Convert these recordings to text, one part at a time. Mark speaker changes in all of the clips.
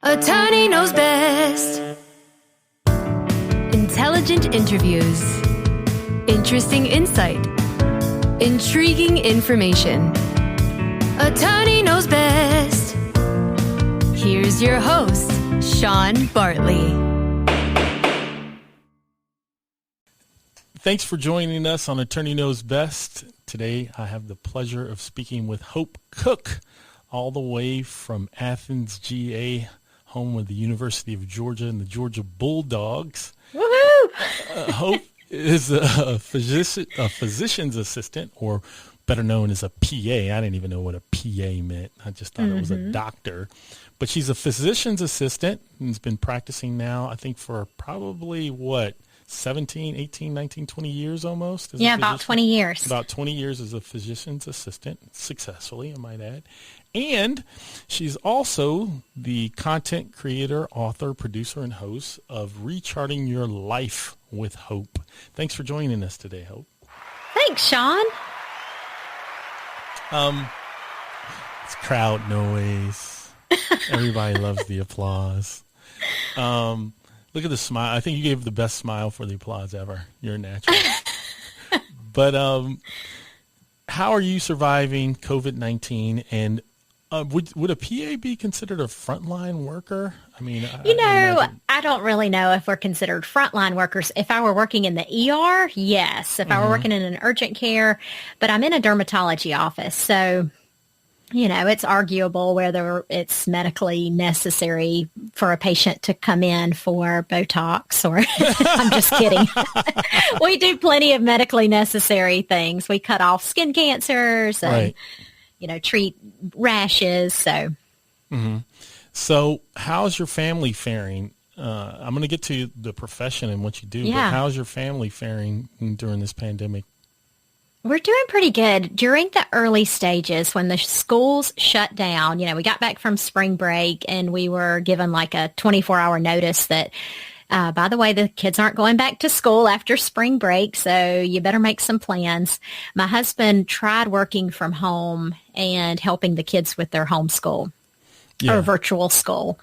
Speaker 1: Attorney knows best. Intelligent interviews. Interesting insight. Intriguing information. Attorney knows best. Here's your host, Sean Bartley.
Speaker 2: Thanks for joining us on Attorney Knows Best. Today, I have the pleasure of speaking with Hope Cook, all the way from Athens, GA, home of the University of Georgia and the Georgia Bulldogs.
Speaker 1: Woohoo!
Speaker 2: Hope is a physician's assistant, or better known as a PA. I didn't even know what a PA meant. I just thought it was a doctor. But she's a physician's assistant and has been practicing now, I think, for probably, 17, 18, 19, 20 years almost?
Speaker 3: Yeah, about 20 years.
Speaker 2: About 20 years as a physician's assistant, successfully, I might add. And she's also the content creator, author, producer, and host of Recharting Your Life with Hope. Thanks for joining us today, Hope.
Speaker 3: Thanks, Sean.
Speaker 2: It's crowd noise. Everybody loves the applause. Look at the smile. I think you gave the best smile for the applause ever. You're a natural. But how are you surviving COVID-19? And would a PA be considered a frontline worker? I mean,
Speaker 3: I don't really know if we're considered frontline workers. If I were working in the ER, yes. If I were working in an urgent care, but I'm in a dermatology office, so it's arguable whether it's medically necessary for a patient to come in for Botox or I'm just kidding. We do plenty of medically necessary things. We cut off skin cancers and, treat rashes.
Speaker 2: So how's your family faring? I'm going to get to the profession and what you do, but how's your family faring during this pandemic?
Speaker 3: We're doing pretty good. During the early stages, when the schools shut down, we got back from spring break and we were given like a 24-hour notice that, by the way, the kids aren't going back to school after spring break, so you better make some plans. My husband tried working from home and helping the kids with their homeschool or virtual school.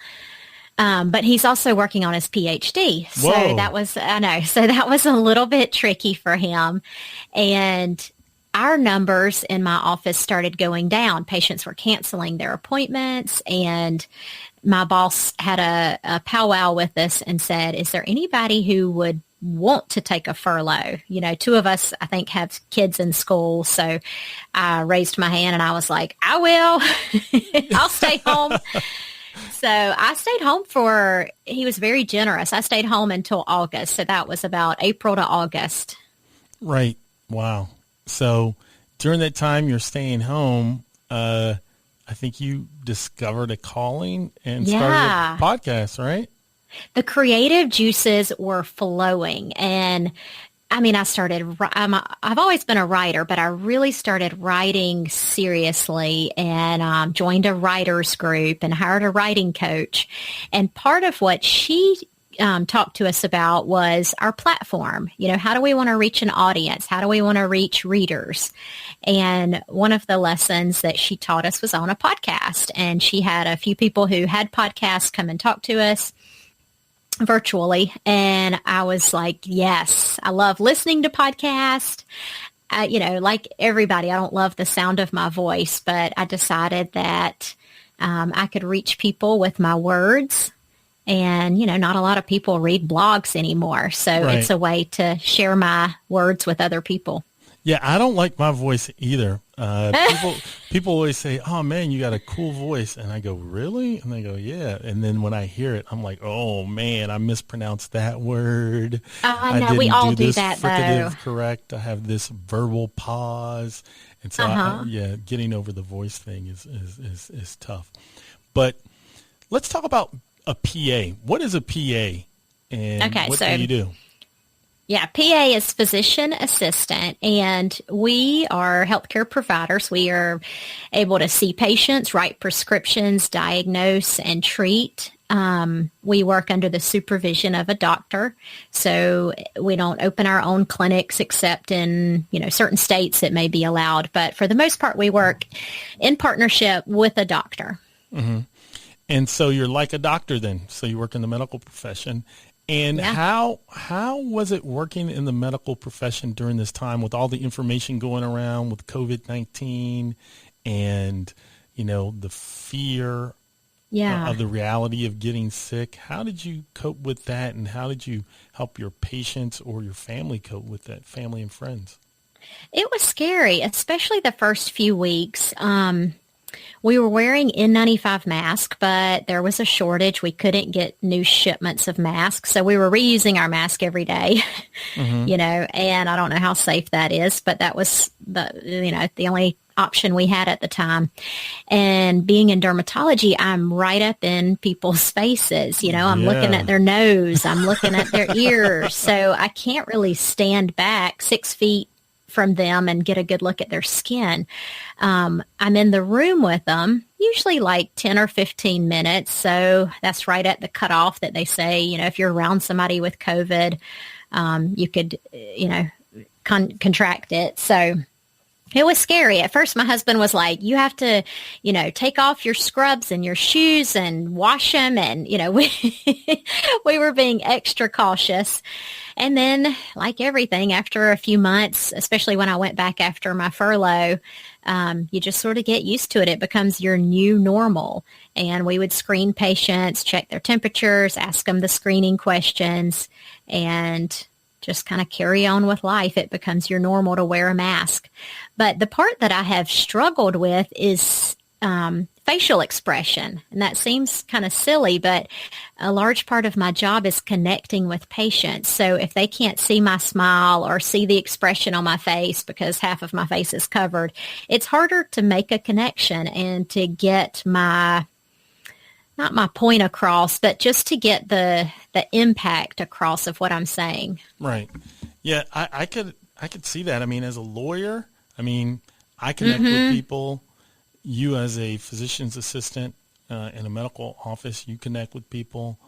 Speaker 3: But he's also working on his PhD. So that was a little bit tricky for him. And our numbers in my office started going down. Patients were canceling their appointments. And my boss had a powwow with us and said, is there anybody who would want to take a furlough? Two of us, I think, have kids in school. So I raised my hand and I was like, I will. I'll stay home. So I stayed home he was very generous. I stayed home until August. So that was about April to August.
Speaker 2: Right. Wow. So during that time you're staying home, I think you discovered a calling and started a podcast, right? The
Speaker 3: creative juices were flowing. And I've always been a writer, but I really started writing seriously and joined a writer's group and hired a writing coach. And part of what she talked to us about was our platform. How do we want to reach an audience? How do we want to reach readers? And one of the lessons that she taught us was on a podcast. And she had a few people who had podcasts come and talk to us virtually. And I was like, yes, I love listening to podcasts. Like everybody, I don't love the sound of my voice, but I decided that I could reach people with my words. And, not a lot of people read blogs anymore. So It's a way to share my words with other people.
Speaker 2: Yeah, I don't like my voice either. People always say, oh, man, you got a cool voice. And I go, really? And they go, yeah. And then when I hear it, I'm like, oh, man, I mispronounced that word.
Speaker 3: I know. We all do that, though.
Speaker 2: Correct. I have this verbal pause. And so, getting over the voice thing is tough. But let's talk about a PA. What is a PA? And what do you do?
Speaker 3: Yeah, PA is physician assistant, and we are healthcare providers. We are able to see patients, write prescriptions, diagnose, and treat. We work under the supervision of a doctor, so we don't open our own clinics except in, certain states it may be allowed. But for the most part, we work in partnership with a doctor.
Speaker 2: Mm-hmm. And so you're like a doctor then. So you work in the medical profession. And how was it working in the medical profession during this time with all the information going around with COVID-19 and, the fear of the reality of getting sick? How did you cope with that, and how did you help your patients or your family cope with that, family and friends?
Speaker 3: It was scary, especially the first few weeks. We were wearing N95 masks, but there was a shortage. We couldn't get new shipments of masks, so we were reusing our mask every day, and I don't know how safe that is, but that was the only option we had at the time. And being in dermatology, I'm right up in people's faces. I'm looking at their nose, I'm looking at their ears, so I can't really stand back 6 feet from them and get a good look at their skin. I'm in the room with them, usually like 10 or 15 minutes. So that's right at the cutoff that they say, if you're around somebody with COVID, you could, contract it. So it was scary. At first, my husband was like, you have to, take off your scrubs and your shoes and wash them. And, we were being extra cautious. And then, like everything, after a few months, especially when I went back after my furlough, you just sort of get used to it. It becomes your new normal. And we would screen patients, check their temperatures, ask them the screening questions, and just kind of carry on with life. It becomes your normal to wear a mask. But the part that I have struggled with is facial expression. And that seems kind of silly, but a large part of my job is connecting with patients. So if they can't see my smile or see the expression on my face because half of my face is covered, it's harder to make a connection and to get not my point across, but just to get the impact across of what I'm saying.
Speaker 2: Right. Yeah, I could see that. I mean, as a lawyer, I connect with people. You as a physician's assistant in a medical office, you connect with people.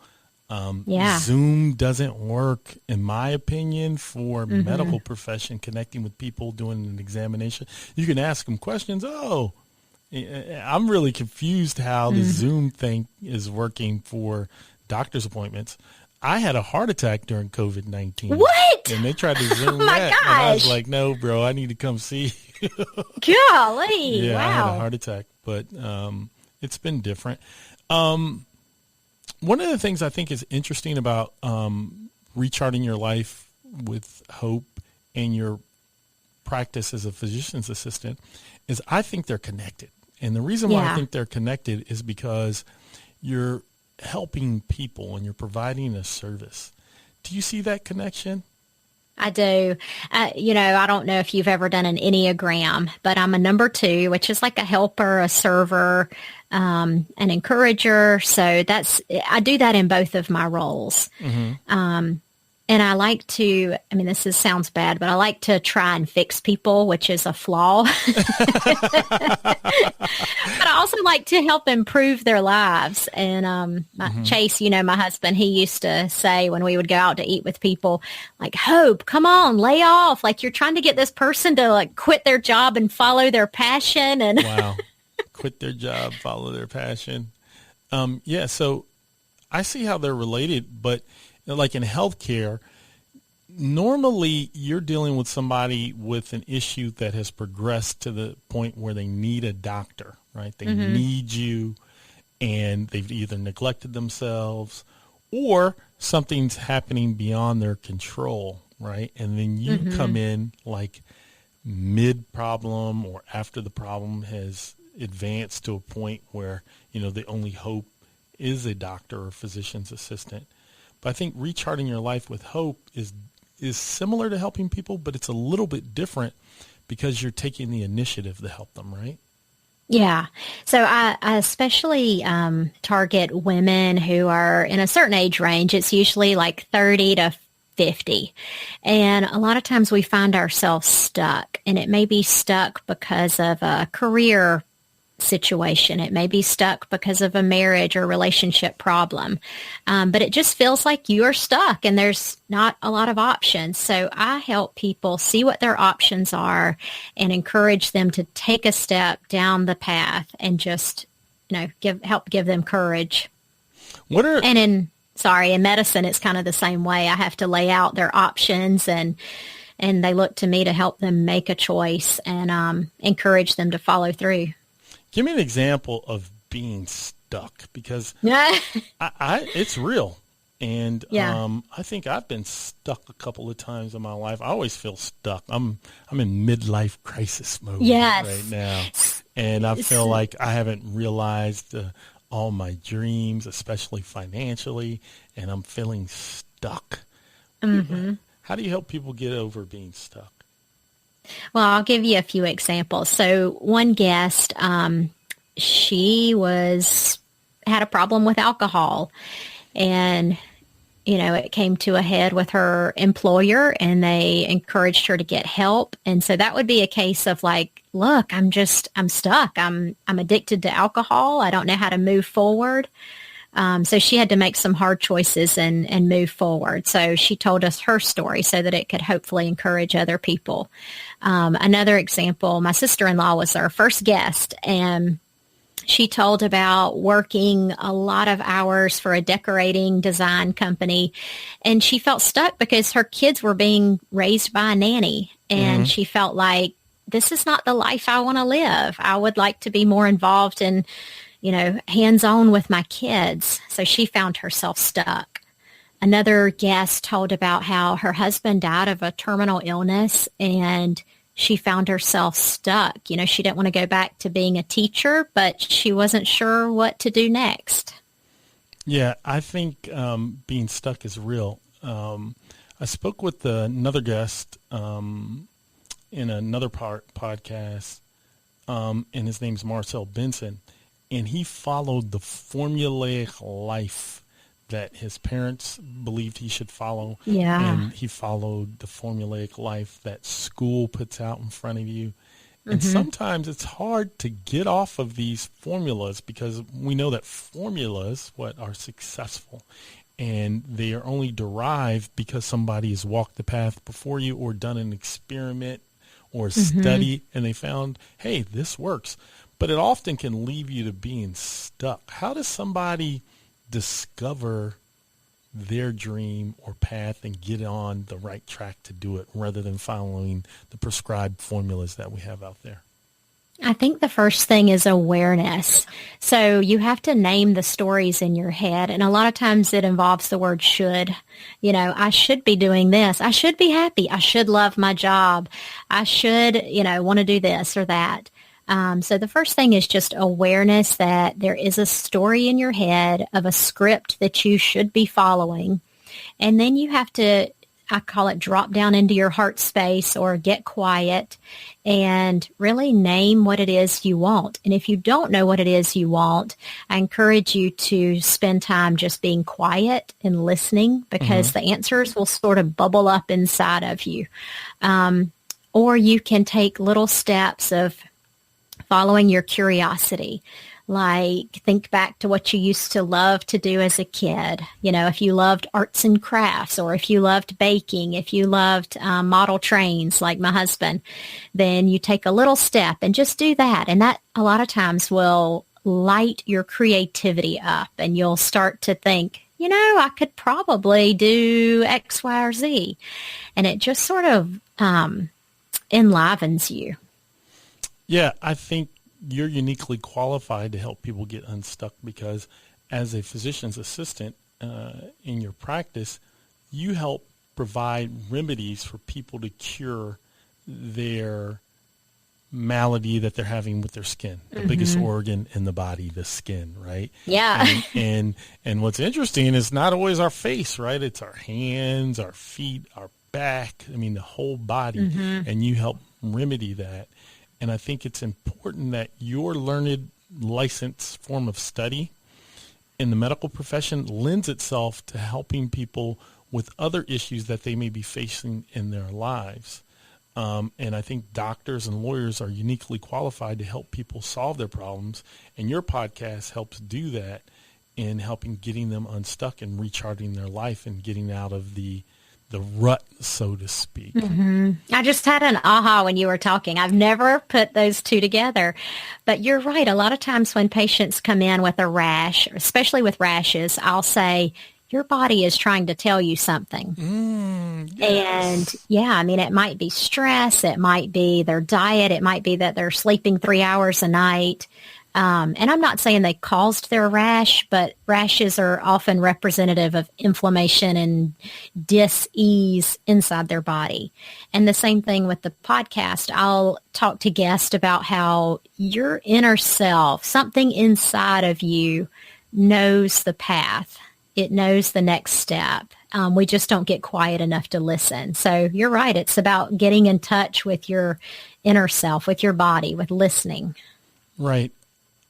Speaker 2: Zoom doesn't work, in my opinion, for medical profession, connecting with people, doing an examination. You can ask them questions. Oh, I'm really confused how the Zoom thing is working for doctor's appointments. I had a heart attack during COVID-19.
Speaker 3: What?
Speaker 2: And they tried to Zoom
Speaker 3: my
Speaker 2: that.
Speaker 3: gosh.
Speaker 2: And I was like, no, bro, I need to come see you.
Speaker 3: Golly.
Speaker 2: Yeah,
Speaker 3: wow.
Speaker 2: I had a heart attack, but it's been different. One of the things I think is interesting about recharting your life with hope and your practice as a physician's assistant is I think they're connected. And the reason why I think they're connected is because you're helping people and you're providing a service. Do you see that connection?
Speaker 3: I do. I don't know if you've ever done an Enneagram, but I'm a number 2, which is like a helper, a server, an encourager. So I do that in both of my roles. And I like to, sounds bad, but I like to try and fix people, which is a flaw. But I also like to help improve their lives. And Chase, my husband, he used to say when we would go out to eat with people, like, Hope, come on, lay off. Like, you're trying to get this person to like quit their job and follow their passion. And
Speaker 2: wow. Quit their job, follow their passion. So I see how they're related, but like in healthcare, normally you're dealing with somebody with an issue that has progressed to the point where they need a doctor, right? They need you, and they've either neglected themselves or something's happening beyond their control, right? And then you come in like mid-problem or after the problem has advanced to a point where, the only hope is a doctor or physician's assistant. But I think recharting your life with hope is similar to helping people, but it's a little bit different because you're taking the initiative to help them, right?
Speaker 3: Yeah. So I especially target women who are in a certain age range. It's usually like 30 to 50. And a lot of times we find ourselves stuck, and it may be stuck because of a career situation. It may be stuck because of a marriage or relationship problem. But it just feels like you are stuck and there's not a lot of options. So I help people see what their options are and encourage them to take a step down the path and just help give them courage.
Speaker 2: In
Speaker 3: medicine, it's kind of the same way. I have to lay out their options, and they look to me to help them make a choice and encourage them to follow through.
Speaker 2: Give me an example of being stuck, because it's real. And I think I've been stuck a couple of times in my life. I always feel stuck. I'm in midlife crisis mode right now. And I feel like I haven't realized all my dreams, especially financially, and I'm feeling stuck. Mm-hmm. How do you help people get over being stuck?
Speaker 3: Well, I'll give you a few examples. So one guest, she had a problem with alcohol, and it came to a head with her employer, and they encouraged her to get help. And so that would be a case of like, look, I'm stuck. I'm addicted to alcohol. I don't know how to move forward. So she had to make some hard choices and move forward. So she told us her story so that it could hopefully encourage other people. Another example, my sister-in-law was our first guest, and she told about working a lot of hours for a decorating design company, and she felt stuck because her kids were being raised by a nanny, and she felt like, this is not the life I want to live. I would like to be more involved and, hands-on with my kids. So she found herself stuck. Another guest told about how her husband died of a terminal illness, and she found herself stuck. She didn't want to go back to being a teacher, but she wasn't sure what to do next.
Speaker 2: Yeah, I think being stuck is real. I spoke with another guest in another podcast, and his name's Marcel Benson, and he followed the formulaic life that his parents believed he should follow.
Speaker 3: Yeah.
Speaker 2: And he followed the formulaic life that school puts out in front of you. And sometimes it's hard to get off of these formulas, because we know that formulas are successful, and they are only derived because somebody has walked the path before you or done an experiment or study, and they found, hey, this works. But it often can leave you to being stuck. How does somebody discover their dream or path and get on the right track to do it, rather than following the prescribed formulas that we have out there?
Speaker 3: I think the first thing is awareness. So you have to name the stories in your head. And a lot of times it involves the word should. I should be doing this. I should be happy. I should love my job. I should, want to do this or that. So the first thing is just awareness that there is a story in your head of a script that you should be following. And then you have to, I call it, drop down into your heart space or get quiet and really name what it is you want. And if you don't know what it is you want, I encourage you to spend time just being quiet and listening, because the answers will sort of bubble up inside of you. Or you can take little steps of following your curiosity. Like, think back to what you used to love to do as a kid. If you loved arts and crafts, or if you loved baking, if you loved model trains like my husband, then you take a little step and just do that. And that a lot of times will light your creativity up, and you'll start to think, I could probably do X, Y, or Z. And it just sort of enlivens you.
Speaker 2: Yeah, I think you're uniquely qualified to help people get unstuck, because as a physician's assistant in your practice, you help provide remedies for people to cure their malady that they're having with their skin, the biggest organ in the body, the skin, right?
Speaker 3: Yeah.
Speaker 2: And what's interesting is not always our face, right? It's our hands, our feet, our back, the whole body, and you help remedy that. And I think it's important that your learned, licensed form of study in the medical profession lends itself to helping people with other issues that they may be facing in their lives. And I think doctors and lawyers are uniquely qualified to help people solve their problems. And your podcast helps do that in helping getting them unstuck and recharting their life and getting out of the the rut, so to speak.
Speaker 3: I just had an aha when you were talking. I've never put those two together, but you're right. A lot of times when patients come in with a rash, especially with rashes, I'll say, your body is trying to tell you something.
Speaker 2: Yes.
Speaker 3: And yeah, I mean, it might be stress. It might be their diet. It might be that they're sleeping 3 hours a night. And I'm not saying they caused their rash, but rashes are often representative of inflammation and dis-ease inside their body. And the same thing with the podcast. I'll talk to guests about how your inner self, something inside of you, knows the path. It knows the next step. We just don't get quiet enough to listen. So you're right. It's about getting in touch with your inner self, with your body, with listening.
Speaker 2: Right.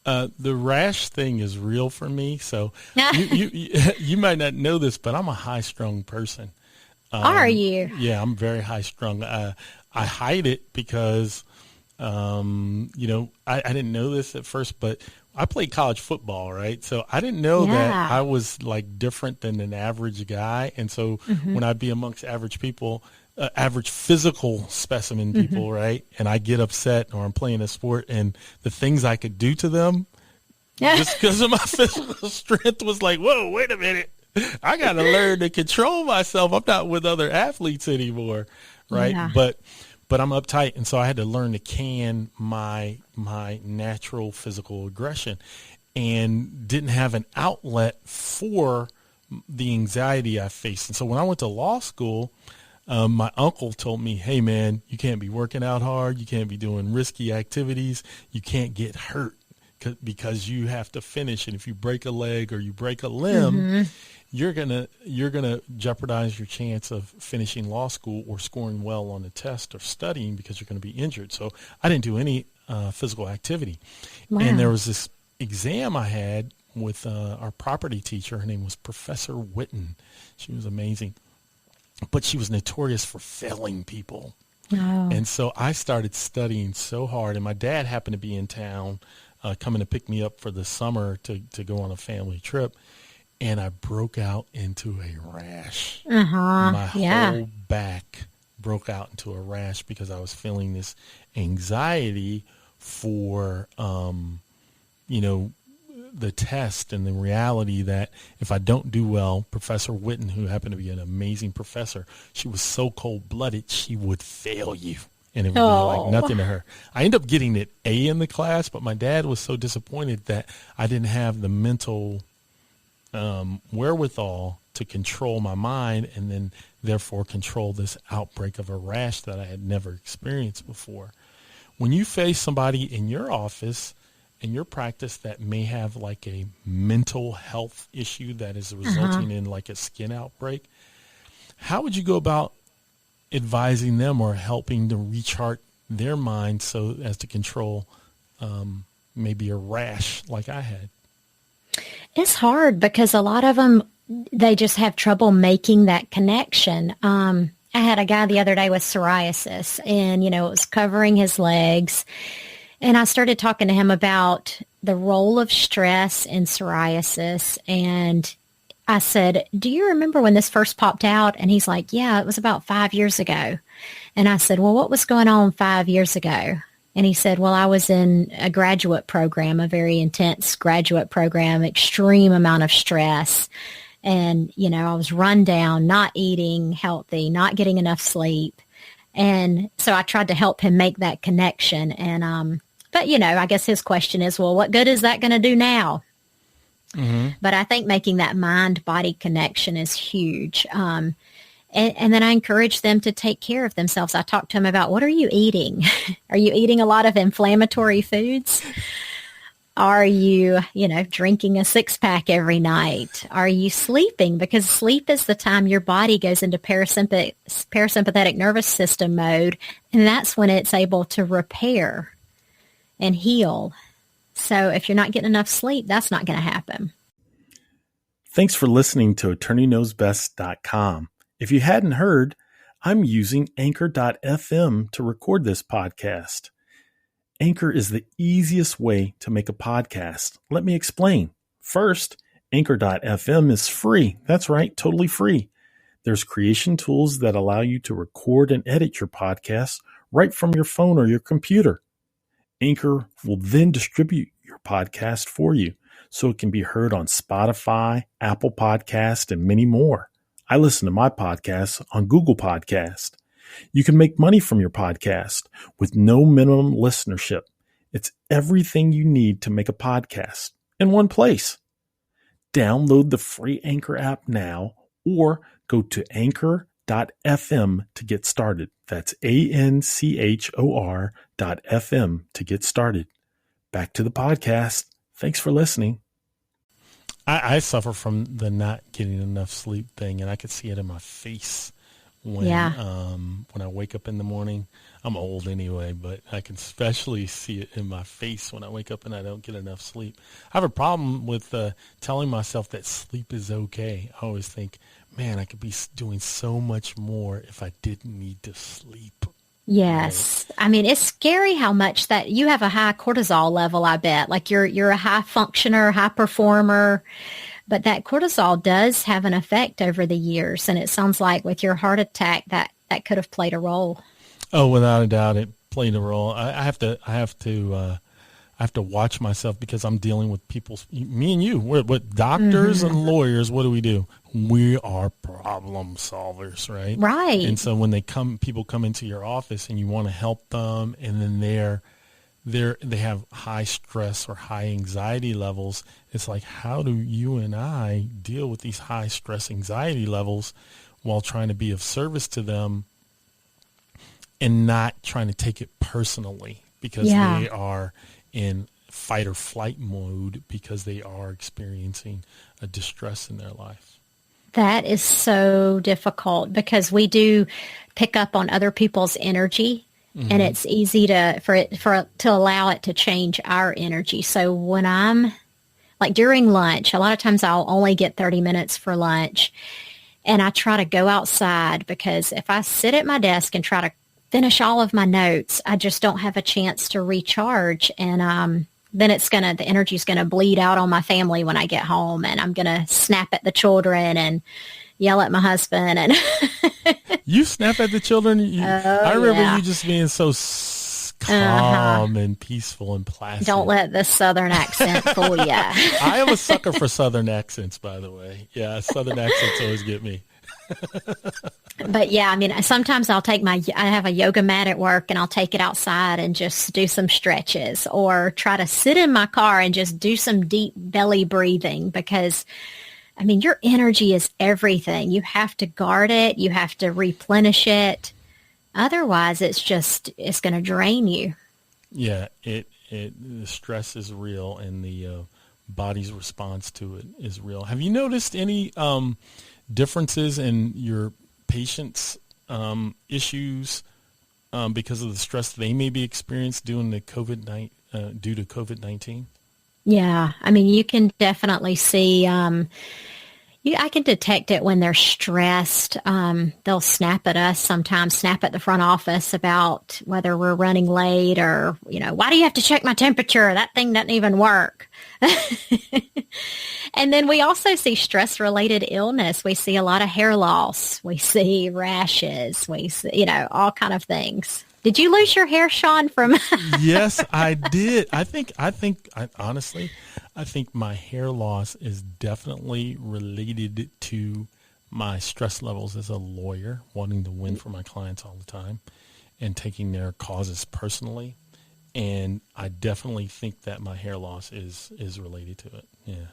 Speaker 2: The rash thing is real for me. So you might not know this, but I'm a high-strung person.
Speaker 3: Are you?
Speaker 2: Yeah, I'm very high-strung. I hide it because, I didn't know this at first, but I played college football, right? So I didn't know that I was like different than an average guy. And so when I'd be amongst average people, average physical specimen people, right? And I get upset or I'm playing a sport and the things I could do to them just because of my physical strength was like, whoa, wait a minute. I got to learn to control myself. I'm not with other athletes anymore, right?
Speaker 3: Yeah.
Speaker 2: But I'm uptight, and so I had to learn to can my natural physical aggression and didn't have an outlet for the anxiety I faced. And so when I went to law school, my uncle told me, hey, man, you can't be working out hard. You can't be doing risky activities. You can't get hurt because you have to finish. And if you break a leg or you break a limb, you're gonna jeopardize your chance of finishing law school or scoring well on a test or studying because you're going to be injured. So I didn't do any physical activity.
Speaker 3: Wow.
Speaker 2: And there was this exam I had with our property teacher. Her name was Professor Witten. She was amazing. But she was notorious for failing people.
Speaker 3: Oh.
Speaker 2: And so I started studying so hard. And my dad happened to be in town coming to pick me up for the summer to go on a family trip. And I broke out into a rash. My whole back broke out into a rash because I was feeling this anxiety for, the test and the reality that if I don't do well, Professor Witten, who happened to be an amazing professor, she was so cold-blooded, she would fail you. And it would be like nothing to her. I ended up getting an A in the class, but my dad was so disappointed that I didn't have the mental wherewithal to control my mind and then therefore control this outbreak of a rash that I had never experienced before. When you face somebody in your office in your practice that may have like a mental health issue that is resulting in like a skin outbreak, how would you go about advising them or helping to rechart their mind so as to control maybe a rash like I had?
Speaker 3: It's hard because a lot of them, they just have trouble making that connection. I had a guy the other day with psoriasis and, it was covering his legs. And I started talking to him about the role of stress in psoriasis. And I said, do you remember when this first popped out? And he's like, yeah, it was about 5 years ago. And I said, well, what was going on 5 years ago? And he said, well, I was in a graduate program, a very intense graduate program, extreme amount of stress. And, I was run down, not eating healthy, not getting enough sleep. And so I tried to help him make that connection. And, but, I guess his question is, well, what good is that going to do now? But I think making that mind-body connection is huge. And then I encourage them to take care of themselves. I talk to them about, what are you eating? Are you eating a lot of inflammatory foods? Are you, drinking a 6-pack every night? Are you sleeping? Because sleep is the time your body goes into parasympathetic nervous system mode, and that's when it's able to repair and heal. So if you're not getting enough sleep, that's not going to happen.
Speaker 2: Thanks for listening to AttorneyKnowsBest.com. If you hadn't heard, I'm using Anchor.fm to record this podcast. Anchor is the easiest way to make a podcast. Let me explain. First, Anchor.fm is free. That's right, totally free. There's creation tools that allow you to record and edit your podcast right from your phone or your computer. Anchor will then distribute your podcast for you so it can be heard on Spotify, Apple Podcast, and many more. I listen to my podcasts on Google Podcast. You can make money from your podcast with no minimum listenership. It's everything you need to make a podcast in one place. Download the free Anchor app now or go to anchor.fm to get started. That's ANCHOR.FM to get started. Back to the podcast. Thanks for listening. I suffer from the not getting enough sleep thing, and I could see it in my face when I wake up in the morning. I'm old anyway, but I can especially see it in my face when I wake up and I don't get enough sleep. I have a problem with telling myself that sleep is okay. I always think, man, I could be doing so much more if I didn't need to sleep.
Speaker 3: Yes. I mean, it's scary how much that you have a high cortisol level, I bet. Like you're a high functioner, high performer, but that cortisol does have an effect over the years. And it sounds like with your heart attack, that could have played a role.
Speaker 2: Oh, without a doubt, it played a role. I have to watch myself because I'm dealing with people. Me and you, we're doctors and lawyers. What do? We are problem solvers, right?
Speaker 3: Right.
Speaker 2: And so when people come into your office and you want to help them, and then they have high stress or high anxiety levels. It's like, how do you and I deal with these high stress anxiety levels while trying to be of service to them and not trying to take it personally because they are in fight or flight mode because they are experiencing a distress in their life.
Speaker 3: That is so difficult because we do pick up on other people's energy, and it's easy to allow it to change our energy. So when I'm like during lunch, a lot of times I'll only get 30 minutes for lunch, and I try to go outside because if I sit at my desk and try to finish all of my notes, I just don't have a chance to recharge, and then the energy's going to bleed out on my family when I get home, and I'm going to snap at the children and yell at my husband. And
Speaker 2: you snap at the children? I remember you just being so calm and peaceful and placid.
Speaker 3: Don't let the Southern accent fool you.
Speaker 2: I am a sucker for Southern accents, by the way. Yeah, Southern accents always get me.
Speaker 3: But yeah, I mean, sometimes I have a yoga mat at work and I'll take it outside and just do some stretches or try to sit in my car and just do some deep belly breathing because, I mean, your energy is everything. You have to guard it. You have to replenish it. Otherwise, it's going to drain you. Yeah,
Speaker 2: the stress is real and the body's response to it is real. Have you noticed any differences in your patients' issues because of the stress they may be experienced due to COVID-19?
Speaker 3: Yeah, I mean, you can definitely see. I can detect it when they're stressed. They'll snap at us sometimes, snap at the front office about whether we're running late or, why do you have to check my temperature? That thing doesn't even work. And then we also see stress-related illness. We see a lot of hair loss. We see rashes. We see, all kind of things. Did you lose your hair, Sean, from?
Speaker 2: Yes, I did. I think my hair loss is definitely related to my stress levels as a lawyer, wanting to win for my clients all the time and taking their causes personally. And I definitely think that my hair loss is related to it. Yeah.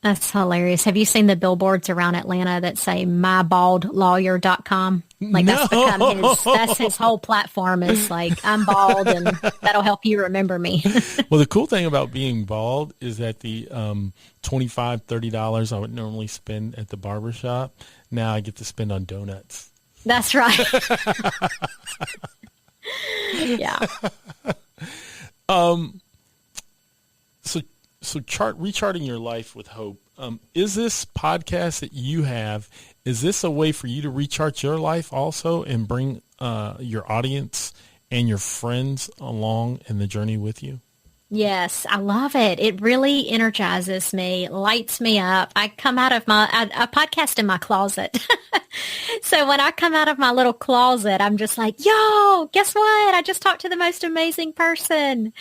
Speaker 3: That's hilarious. Have you seen the billboards around Atlanta that say mybaldlawyer.com? Like that's his whole platform is like, I'm bald and that'll help you remember me.
Speaker 2: Well, the cool thing about being bald is that the $25, $30 I would normally spend at the barbershop, now I get to spend on donuts.
Speaker 3: That's right. Yeah.
Speaker 2: So recharting your life with hope. Is this podcast that you have, is this a way for you to recharge your life also and bring your audience and your friends along in the journey with you?
Speaker 3: Yes, I love it. It really energizes me, lights me up. I come out of I podcast in my closet So when I come out of my little closet, I'm just like, yo, guess what? I just talked to the most amazing person.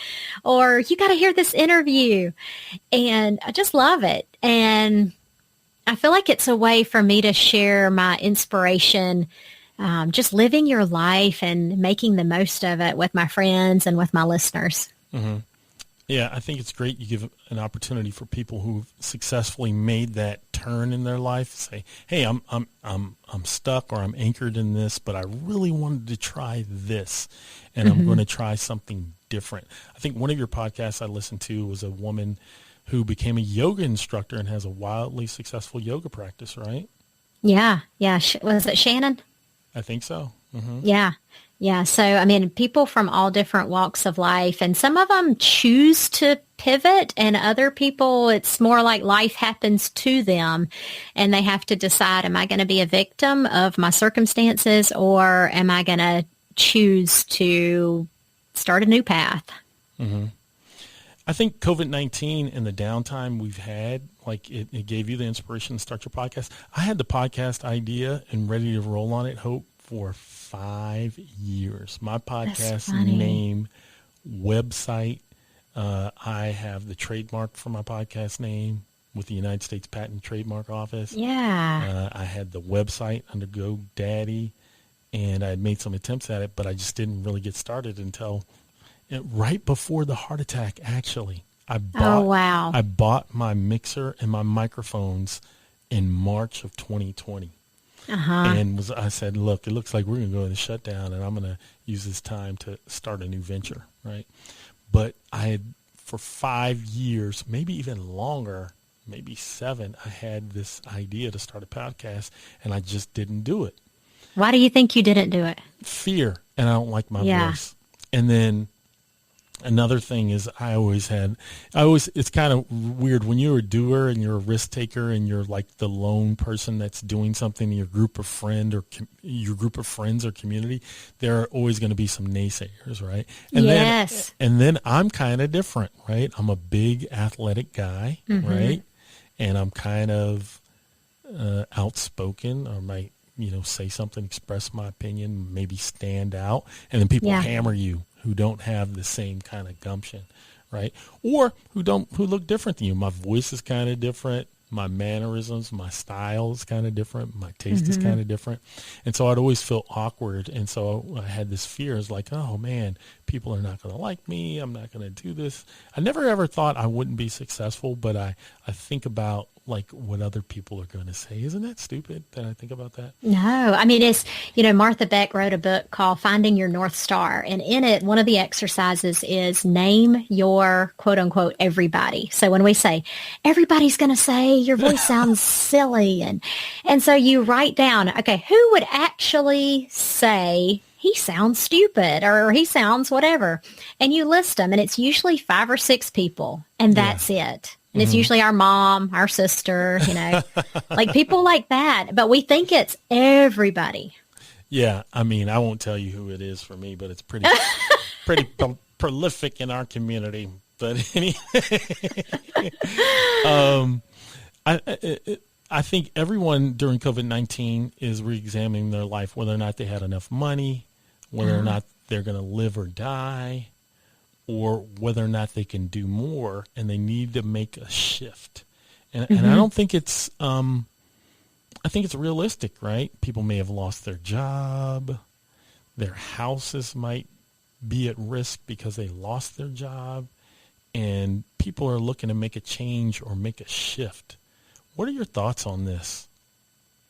Speaker 3: Or you got to hear this interview. And I just love it. And I feel like it's a way for me to share my inspiration, just living your life and making the most of it with my friends and with my listeners.
Speaker 2: Mm-hmm. Yeah, I think it's great you give an opportunity for people who've successfully made that turn in their life. Say, hey, I'm stuck or I'm anchored in this, but I really wanted to try this, and I'm going to try something different. I think one of your podcasts I listened to was a woman who became a yoga instructor and has a wildly successful yoga practice, right?
Speaker 3: Yeah. Was it Shannon?
Speaker 2: I think so. Mm-hmm.
Speaker 3: Yeah. So, I mean, people from all different walks of life, and some of them choose to pivot, and other people, it's more like life happens to them and they have to decide, am I going to be a victim of my circumstances, or am I going to choose to start a new path?
Speaker 2: Mm-hmm. I think COVID-19 and the downtime we've had, like it gave you the inspiration to start your podcast. I had the podcast idea and ready to roll on it, Hope, for 5 years. My podcast name, website, I have the trademark for my podcast name with the United States Patent and Trademark Office.
Speaker 3: Yeah.
Speaker 2: I had the website under GoDaddy, and I had made some attempts at it, but I just didn't really get started until right before the heart attack, actually. I bought my mixer and my microphones in March of 2020. And I said, look, it looks like we're going to go into shutdown, and I'm going to use this time to start a new venture, right? But I had, for 5 years, maybe even longer, maybe 7, I had this idea to start a podcast, and I just didn't do it.
Speaker 3: Why do you think you didn't do it?
Speaker 2: Fear, and I don't like my voice. And then another thing is it's kind of weird when you're a doer and you're a risk taker and you're like the lone person that's doing something in your group of friends or community, there are always going to be some naysayers, right? And then I'm kind of different, right? I'm a big athletic guy, right? And I'm kind of outspoken, or might, say something, express my opinion, maybe stand out, and then people hammer you who don't have the same kind of gumption, right? Or who look different than you. My voice is kind of different. My mannerisms, my style is kind of different. My taste is kind of different. And so I'd always feel awkward. And so I had this fear. It's like, oh man, people are not going to like me. I'm not going to do this. I never ever thought I wouldn't be successful, but I think about like what other people are going to say. Isn't that stupid that I think about that?
Speaker 3: No, I mean, it's, Martha Beck wrote a book called Finding Your North Star. And in it, one of the exercises is name your quote unquote everybody. So when we say everybody's going to say your voice sounds silly. And so you write down, okay, who would actually say he sounds stupid or he sounds whatever. And you list them, and it's usually 5 or 6 people, and that's it. And it's usually our mom, our sister, like people like that. But we think it's everybody. Yeah.
Speaker 2: I mean, I won't tell you who it is for me, but it's pretty prolific in our community. But anyway, I think everyone during COVID-19 is reexamining their life, whether or not they had enough money, whether or not they're going to live or die, or whether or not they can do more, and they need to make a shift. And I don't think it's, I think it's realistic, right? People may have lost their job. Their houses might be at risk because they lost their job. And people are looking to make a change or make a shift. What are your thoughts on this?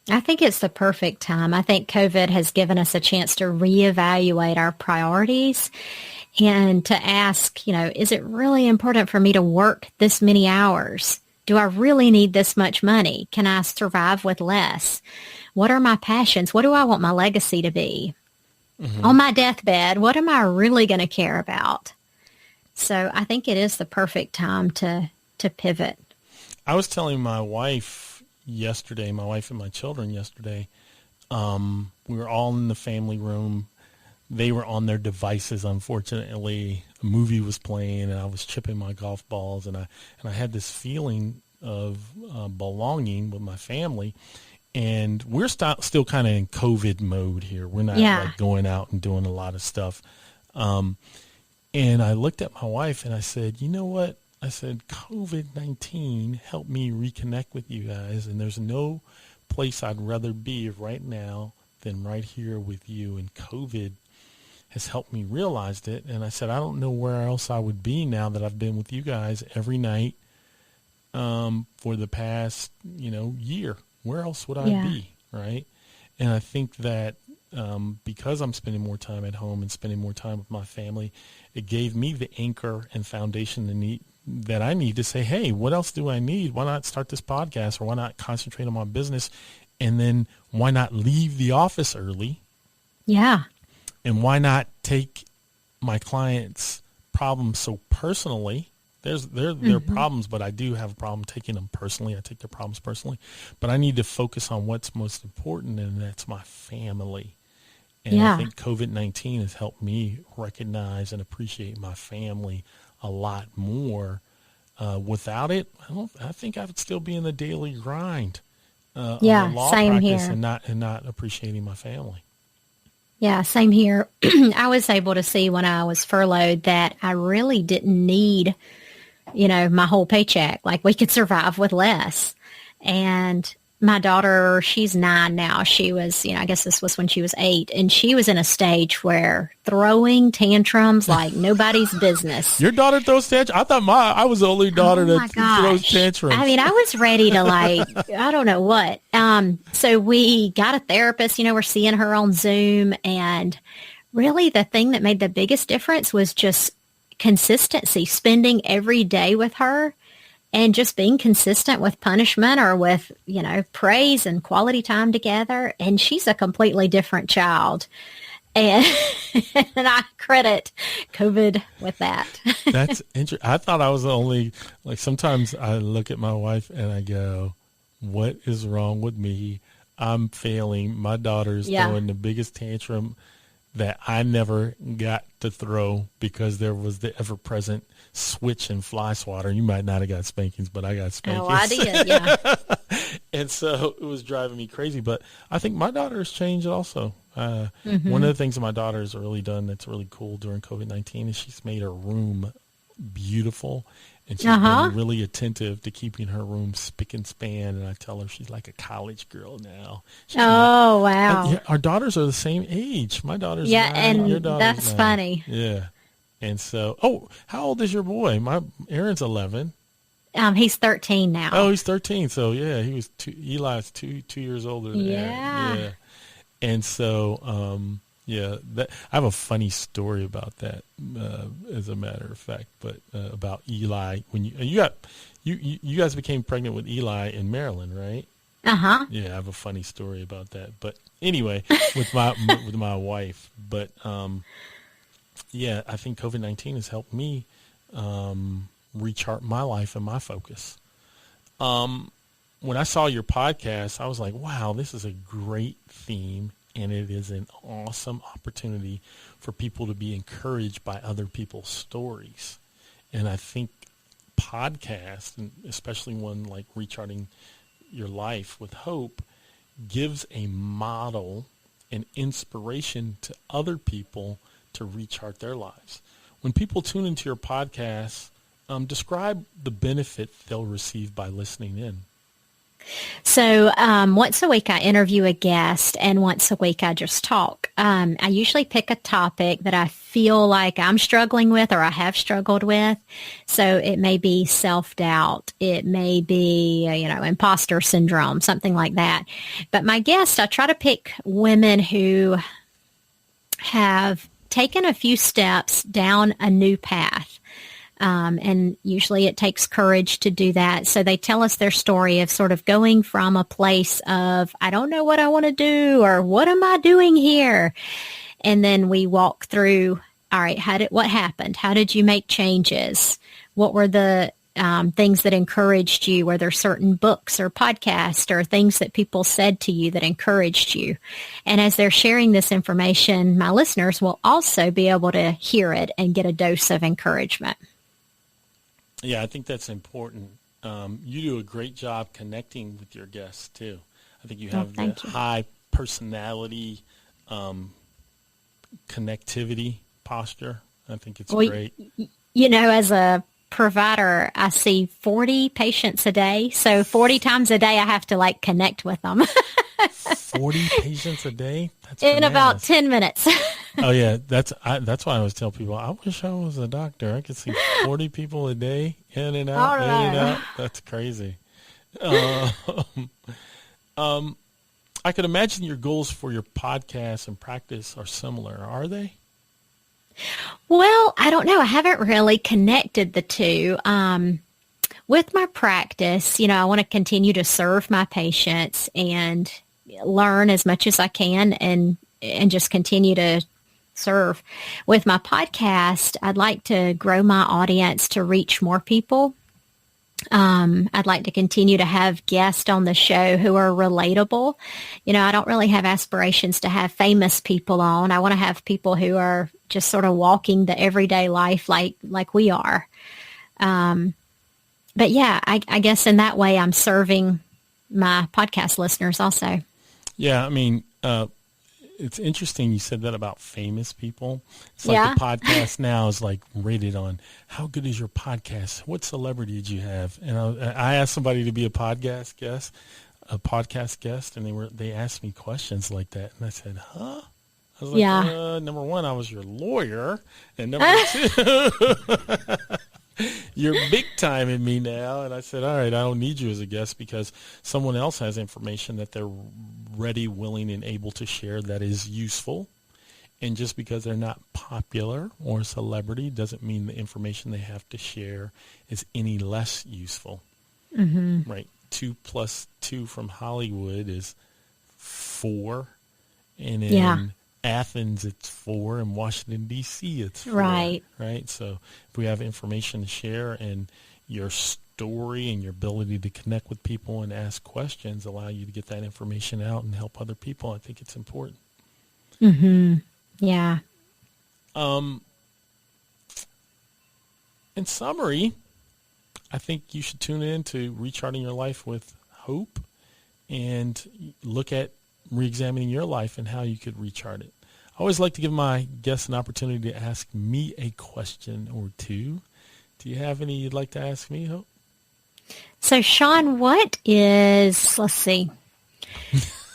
Speaker 3: I think it's the perfect time. I think COVID has given us a chance to reevaluate our priorities and to ask, is it really important for me to work this many hours? Do I really need this much money? Can I survive with less? What are my passions? What do I want my legacy to be? On my deathbed, what am I really going to care about? So I think it is the perfect time to pivot.
Speaker 2: I was telling my wife and my children yesterday, we were all in the family room. They were on their devices, unfortunately. A movie was playing, and I was chipping my golf balls, and I had this feeling of belonging with my family. And we're still kind of in COVID mode here. We're not like going out and doing a lot of stuff. And I looked at my wife and I said, you know what? I said, COVID-19 helped me reconnect with you guys. And there's no place I'd rather be right now than right here with you. And COVID has helped me realize it. And I said, I don't know where else I would be now that I've been with you guys every night for the past, year. Where else would I be, right? And I think that because I'm spending more time at home and spending more time with my family, it gave me the anchor and foundation that I need to say, hey, what else do I need? Why not start this podcast, or why not concentrate on my business? And then why not leave the office early?
Speaker 3: Yeah.
Speaker 2: And why not take my clients' problems so personally? There are problems, but I do have a problem taking them personally. I take their problems personally. But I need to focus on what's most important, and that's my family. And I think COVID-19 has helped me recognize and appreciate my family a lot more. Without it, I think I would still be in the daily grind of the law
Speaker 3: same
Speaker 2: practice
Speaker 3: here.
Speaker 2: and not appreciating my family.
Speaker 3: Yeah, same here. I was able to see when I was furloughed that I really didn't need, my whole paycheck. Like, we could survive with less. And my daughter, she's 9 now. She was, I guess this was when she was 8, and she was in a stage where throwing tantrums like nobody's business.
Speaker 2: Your daughter throws tantrums? I thought I was the only daughter that throws tantrums.
Speaker 3: I mean, I was ready to I don't know what. So we got a therapist, we're seeing her on Zoom. And really the thing that made the biggest difference was just consistency, spending every day with her. And just being consistent with punishment or with, praise and quality time together. And she's a completely different child. And I credit COVID with that.
Speaker 2: That's interesting. I thought I was the only, sometimes I look at my wife and I go, what is wrong with me? I'm failing. My daughter's throwing the biggest tantrum that I never got to throw because there was the ever-present switch and fly swatter. You might not have got spankings, but I got spankings.
Speaker 3: Oh, I did, yeah.
Speaker 2: And so it was driving me crazy. But I think my daughter has changed also. One of the things that my daughter has really done that's really cool during COVID-19 is she's made her room beautiful. And she's been really attentive to keeping her room spick and span. And I tell her she's like a college girl now.
Speaker 3: Wow.
Speaker 2: Our daughters are the same age. My daughter's 9,
Speaker 3: and
Speaker 2: your daughter's
Speaker 3: that's
Speaker 2: 9.
Speaker 3: funny.
Speaker 2: Yeah. And so, how old is your boy? Aaron's 11.
Speaker 3: He's 13 now.
Speaker 2: Oh, he's 13. So yeah, Eli's 2 years older than Aaron. Yeah. And so, I have a funny story about that, as a matter of fact, but about Eli, when you guys became pregnant with Eli in Maryland, right?
Speaker 3: Uh-huh.
Speaker 2: Yeah, I have a funny story about that. But anyway, with my wife, but I think COVID-19 has helped me rechart my life and my focus. When I saw your podcast, I was like, wow, this is a great theme, and it is an awesome opportunity for people to be encouraged by other people's stories. And I think podcasts, and especially one like Recharting Your Life with Hope, gives a model and inspiration to other people to rechart their lives. When people tune into your podcast, describe the benefit they'll receive by listening in.
Speaker 3: So once a week I interview a guest, and once a week I just talk. I usually pick a topic that I feel like I'm struggling with or I have struggled with. So it may be self-doubt. It may be, imposter syndrome, something like that. But my guests, I try to pick women who have taken a few steps down a new path. And usually it takes courage to do that. So they tell us their story of sort of going from a place of, I don't know what I want to do, or what am I doing here? And then we walk through, all right, what happened? How did you make changes? What were the things that encouraged you? Were there certain books or podcasts or things that people said to you that encouraged you? And as they're sharing this information, my listeners will also be able to hear it and get a dose of encouragement. Yeah,
Speaker 2: I think that's important. You do a great job connecting with your guests too. I think you have the
Speaker 3: thank you.
Speaker 2: high personality, connectivity posture. I think it's great.
Speaker 3: As a provider, I see 40 patients a day. So 40 times a day, I have to connect with them
Speaker 2: 40 patients a day? That's
Speaker 3: in
Speaker 2: bananas.
Speaker 3: about 10 minutes.
Speaker 2: Oh yeah, that's why I always tell people I wish I was a doctor. I could see 40 people a day in and out, in and out. That's crazy. I could imagine your goals for your podcast and practice are similar. Are they?
Speaker 3: Well, I don't know. I haven't really connected the two. With my practice, I want to continue to serve my patients and learn as much as I can and just continue to serve. With my podcast, I'd like to grow my audience to reach more people. I'd like to continue to have guests on the show who are relatable. I don't really have aspirations to have famous people on. I want to have people who are just sort of walking the everyday life like we are. But yeah, I guess in that way I'm serving my podcast listeners also.
Speaker 2: Yeah, I mean, it's interesting you said that about famous people. It's like the podcast now is rated on how good is your podcast? What celebrity did you have? And I asked somebody to be a podcast guest, and they asked me questions like that, and I said, "Huh?" I was like, number one, I was your lawyer, and number two, you're big time in me now. And I said, all right, I don't need you as a guest because someone else has information that they're ready, willing, and able to share that is useful. And just because they're not popular or a celebrity doesn't mean the information they have to share is any less useful. Mm-hmm. Right? 2 + 2 from Hollywood is 4. And in Athens, it's 4. In Washington, D.C., it's 4. Right. So if we have information to share and your story and your ability to connect with people and ask questions allow you to get that information out and help other people, I think it's important.
Speaker 3: Mm-hmm. Yeah.
Speaker 2: In summary, I think you should tune in to Recharting Your Life with Hope and look at re-examining your life and how you could rechart it. I always like to give my guests an opportunity to ask me a question or two. Do you have any you'd like to ask me, Hope?
Speaker 3: So, Sean, what is, let's see,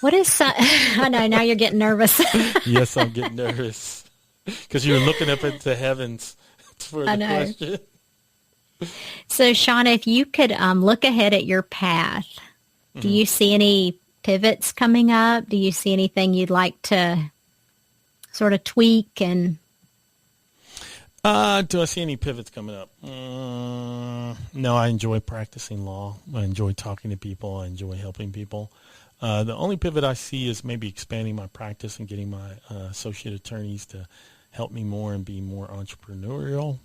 Speaker 3: what is, I know, now you're getting nervous.
Speaker 2: Yes, I'm getting nervous because you're looking up into the heavens for the question.
Speaker 3: So, Sean, if you could look ahead at your path, do you see any pivots coming up? Do you see anything you'd like to sort of tweak? And
Speaker 2: do I see any pivots coming up? No, I enjoy practicing law. I enjoy talking to people. I enjoy helping people. The only pivot I see is maybe expanding my practice and getting my associate attorneys to help me more and be more entrepreneurial.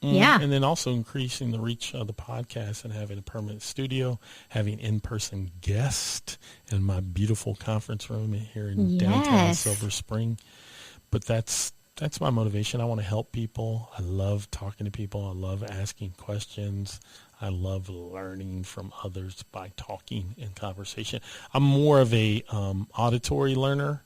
Speaker 3: Yeah.
Speaker 2: And then also increasing the reach of the podcast and having a permanent studio, having in-person guests in my beautiful conference room here in downtown Silver Spring. But that's my motivation. I want to help people. I love talking to people. I love asking questions. I love learning from others by talking and conversation. I'm more of a auditory learner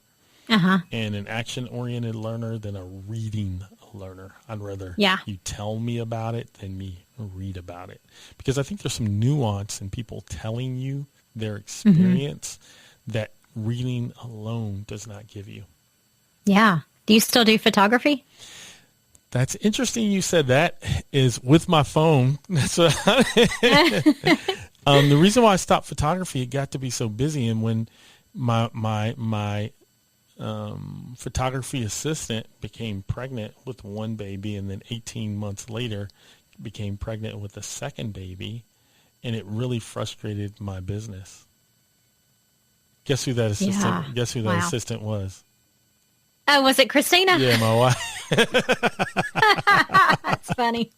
Speaker 2: and an action-oriented learner than a reading learner. I'd rather you tell me about it than me read about it. Because I think there's some nuance in people telling you their experience that reading alone does not give you.
Speaker 3: Yeah. Do you still do photography?
Speaker 2: That's interesting you said that, is with my phone. That's what the reason why I stopped photography, it got to be so busy. And when my photography assistant became pregnant with one baby and then 18 months later became pregnant with a second baby, and it really frustrated my business. Guess who that assistant was?
Speaker 3: Oh, was it Christina?
Speaker 2: Yeah, my wife.
Speaker 3: That's funny.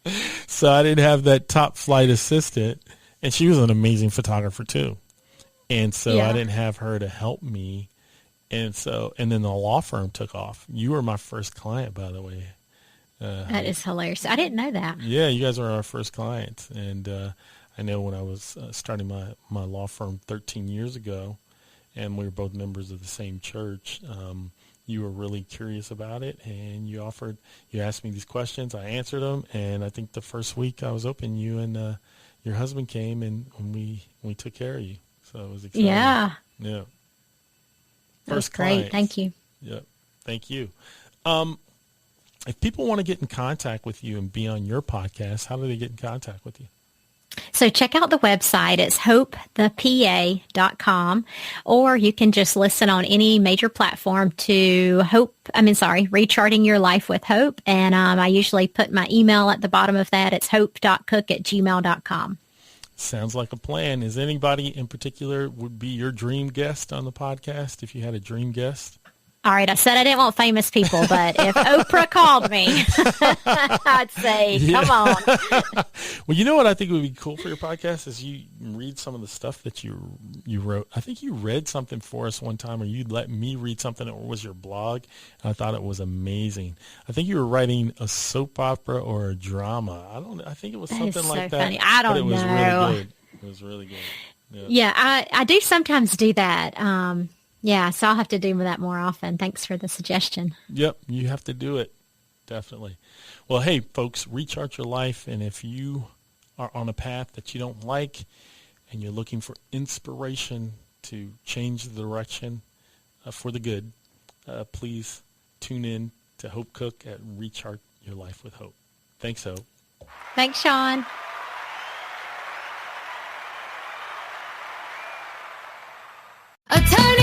Speaker 2: So I didn't have that top flight assistant, and she was an amazing photographer too. And so I didn't have her to help me. And then the law firm took off. You were my first client, by the way.
Speaker 3: That is hilarious. I didn't know that.
Speaker 2: Yeah, you guys were our first clients. And I know when I was starting my law firm 13 years ago, and we were both members of the same church, you were really curious about it, and you asked me these questions. I answered them, and I think the first week I was open, you and your husband came, and we took care of you. So it was exciting.
Speaker 3: Yeah.
Speaker 2: Yeah.
Speaker 3: That was
Speaker 2: First
Speaker 3: great.
Speaker 2: clients.
Speaker 3: Thank you.
Speaker 2: Yep. Thank you. If people want to get in contact with you and be on your podcast, how do they get in contact with you?
Speaker 3: So check out the website. It's hopethepa.com, or you can just listen on any major platform to Recharting Your Life with Hope. And I usually put my email at the bottom of that. It's hope.cook@gmail.com.
Speaker 2: Sounds like a plan. Is anybody in particular would be your dream guest on the podcast if you had a dream guest?
Speaker 3: All right, I said I didn't want famous people, but if Oprah called me, I'd say, come on.
Speaker 2: Well, you know what I think would be cool for your podcast is you read some of the stuff that you wrote. I think you read something for us one time, or you let me read something, or it was your blog, and I thought it was amazing. I think you were writing a soap opera or a drama. I think it was something like that.
Speaker 3: Funny. I don't
Speaker 2: but it was
Speaker 3: know.
Speaker 2: really good. It was really good.
Speaker 3: Yeah, I do sometimes do that. Yeah, so I'll have to do that more often. Thanks for the suggestion.
Speaker 2: Yep, you have to do it. Definitely. Well, hey, folks, recharge your life. And if you are on a path that you don't like and you're looking for inspiration to change the direction for the good, please tune in to Hope Cook at Recharge Your Life with Hope. Thanks, Hope.
Speaker 3: Thanks, Sean.
Speaker 1: A tiny